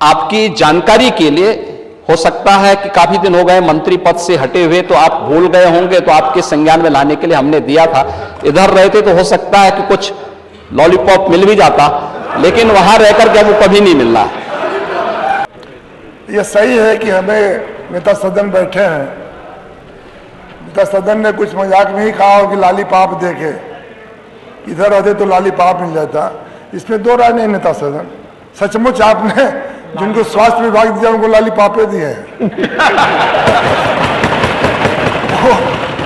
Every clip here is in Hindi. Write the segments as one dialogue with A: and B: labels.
A: आपकी जानकारी के लिए, हो सकता है कि काफी दिन हो गए मंत्री पद से हटे हुए, तो आप भूल गए होंगे, तो आपके संज्ञान में लाने के लिए हमने दिया था। इधर रहते तो हो सकता है कि कुछ लॉलीपॉप मिल भी जाता, लेकिन वहां रहकर के वो कभी नहीं मिलना।
B: ये सही है कि हमें नेता सदन बैठे हैं, नेता सदन ने कुछ मजाक में ही कहा हो कि लालीपाप देखे, इधर रहते तो लालीपाप मिल जाता। इसमें दो राय नहीं। नेता सदन सचमुच आपने जिनको स्वास्थ्य विभाग दिया उनको लालीपापे दिए हैं।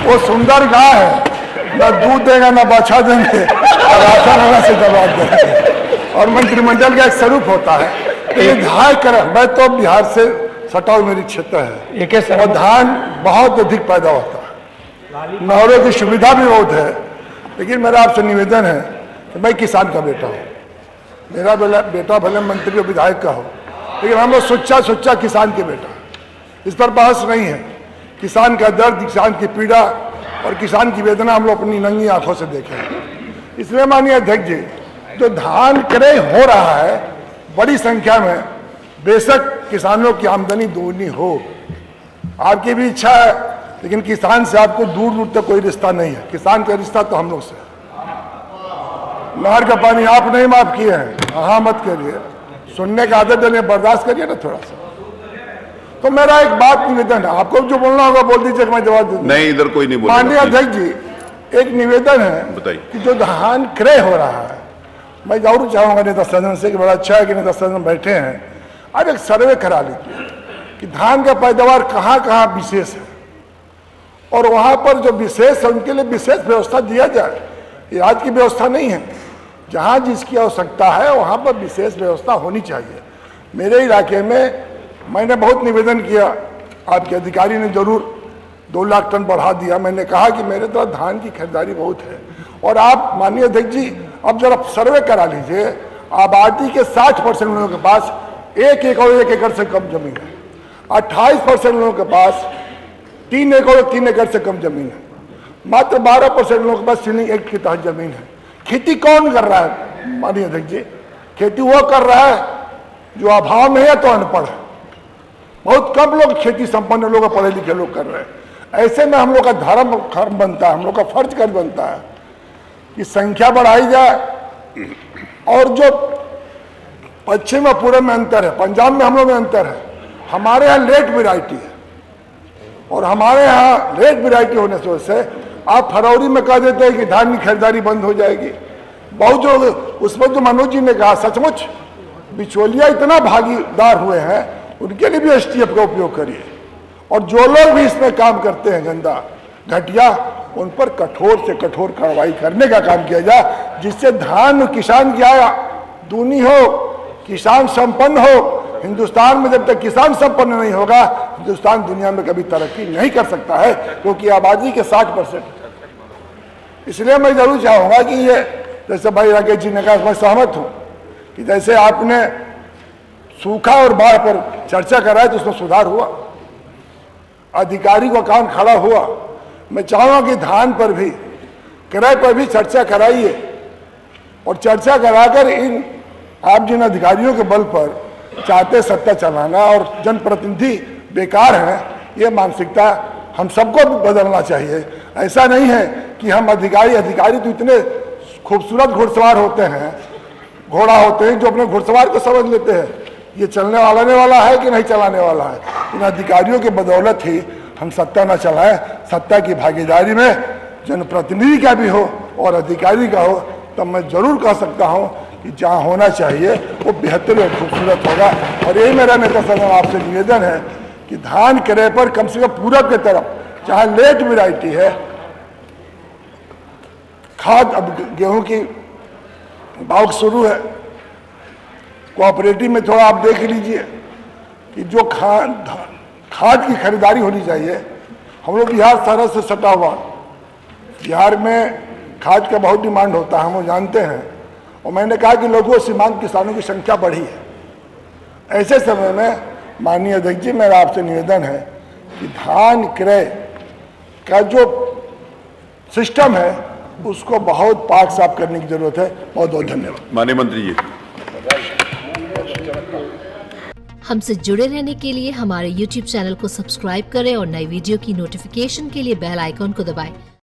B: वो सुंदर गाय है, ना दूध देगा ना बाछा देंगे, और आसान से जवाब देंगे, और मंत्रिमंडल का एक स्वरूप होता है। ये धान कर, मैं तो बिहार से सटा हुआ मेरी क्षेत्र है, और धान बहुत अधिक पैदा होता है, नहरों की सुविधा भी बहुत है। लेकिन मेरा आपसे निवेदन है कि मैं किसान का बेटा हूँ, मेरा बेटा भले मंत्री और विधायक का हो, लेकिन हम लोग सुच्चा किसान के बेटा, इस पर बहस नहीं है। किसान का दर्द, किसान की पीड़ा और किसान की वेदना हम लोग अपनी नंगी आंखों से देखें। इसलिए माननीय अध्यक्ष जी, जो धान क्रय हो रहा है बड़ी संख्या में, बेशक किसानों की आमदनी दोगुनी हो, आपकी भी इच्छा है, लेकिन किसान से आपको दूर दूर तक कोई रिश्ता नहीं है। किसान का रिश्ता तो हम लोग से। नहर का पानी आप नहीं माफ किए हैं, हाँ मत करिए, सुनने का आदत नहीं, बर्दाश्त करिए ना थोड़ा सा। तो मेरा एक बात निवेदन है, आपको जो बोलना होगा बोल दीजिए, मैं जवाब दूंगा।
C: नहीं, इधर कोई नहीं बोलेगा।
B: माननीय अध्यक्ष जी, एक निवेदन है कि जो धान क्रय हो रहा है, मैं जरूर चाहूंगा नेता सदन से कि बड़ा अच्छा है कि नेता सदन बैठे हैं, अब एक सर्वे करा लीजिए कि धान का पैदावार कहाँ कहाँ विशेष है, और वहां पर जो विशेष है उनके लिए विशेष व्यवस्था दिया जाए। ये आज की व्यवस्था नहीं है, जहां जिसकी आवश्यकता है वहां पर विशेष व्यवस्था होनी चाहिए। मेरे इलाके में मैंने बहुत निवेदन किया, आपके अधिकारी ने जरूर 2 लाख टन बढ़ा दिया। मैंने कहा कि मेरे तरफ धान की खरीदारी बहुत है, और आप माननीय अध्यक्ष जी अब जरा सर्वे करा लीजिए, आबादी के 60% लोगों के पास 1 एकड़ से कम जमीन है, 28% लोगों के पास 3 एकड़ और 3 एकड़ से कम जमीन है, मात्र 12% लोगों के पास सीलिंग एक्ट के तहत जमीन है। खेती कौन कर रहा है माननीय अध्यक्ष जी? खेती वो कर रहा है जो अभाव में है तो अनपढ़ है। बहुत कम लोग खेती संपन्न लोग, पढ़े लिखे लोग कर रहे हैं। ऐसे में हम लोग का धर्म बनता है, हम लोग का फर्ज कर बनता है कि संख्या बढ़ाई जाए। और जो पश्चिम और पूर्व में अंतर है, पंजाब में हम लोग में अंतर है, हमारे यहाँ लेट वेराइटी है, और हमारे यहाँ लेट वेराइटी होने से उससे आप फरवरी में कह देते हैं कि धान की खरीदारी बंद हो जाएगी। बहुत जो उसमें जो मनोज जी ने कहा, सचमुच बिचौलिया इतना भागीदार हुए हैं, उनके लिए भी एसटीएफ का उपयोग करिए, और जो लोग भी इसमें काम करते हैं गंदा घटिया, उन पर कठोर से कठोर कार्रवाई करने का काम किया जाए, जिससे धान किसान की आय दूनी हो, किसान संपन्न हो। हिंदुस्तान में जब तक किसान संपन्न नहीं होगा, हिंदुस्तान दुनिया में कभी तरक्की नहीं कर सकता है, क्योंकि आबादी के 60%। इसलिए मैं जरूर चाहूंगा कि ये, जैसे भाई राकेश जी ने कहा, मैं सहमत हूं कि जैसे आपने सूखा और बाढ़ पर चर्चा कराई तो उसमें सुधार हुआ, अधिकारी को काम खड़ा हुआ। मैं चाहूंगा कि धान पर भी, क्रय पर भी चर्चा कराइए, और चर्चा कराकर इन आप जिन अधिकारियों के बल पर चाहते सत्ता चलाना और जनप्रतिनिधि बेकार हैं, ये मानसिकता हम सबको बदलना चाहिए। ऐसा नहीं है कि हम अधिकारी तो इतने खूबसूरत घुड़सवार होते हैं, घोड़ा होते हैं, जो अपने घुड़सवार को समझ लेते हैं ये चलने वाला है कि नहीं चलाने वाला है। इन अधिकारियों के बदौलत ही हम सत्ता न चलाएं। सत्ता की भागीदारी में जनप्रतिनिधि का भी हो और अधिकारी का हो, तब मैं जरूर कह सकता हूं कि जहां होना चाहिए वो बेहतर और खूबसूरत होगा। और यही मेरा नेता सदन आपसे निवेदन है कि धान क्रय पर कम से कम पूरब की तरफ, जहां लेट वेराइटी है, खाद, अब गेहूं की भाव शुरू है, कोऑपरेटिव में थोड़ा आप देख लीजिए कि जो खाद की खरीदारी होनी चाहिए। हम लोग बिहार शहर से सटा हुआ, बिहार में खाद का बहुत डिमांड होता है, हम लोग जानते हैं। और मैंने कहा कि लघु और सीमांत किसानों की संख्या बढ़ी है। ऐसे समय में माननीय अध्यक्ष जी, मेरा आपसे निवेदन है कि धान क्रय का जो सिस्टम है उसको बहुत पाक साफ करने की जरूरत है। बहुत बहुत धन्यवाद।
C: माननीय मंत्री जी। हमसे जुड़े रहने के लिए हमारे YouTube चैनल को सब्सक्राइब करें और नई वीडियो की नोटिफिकेशन के लिए बेल आइकॉन को दबाएं।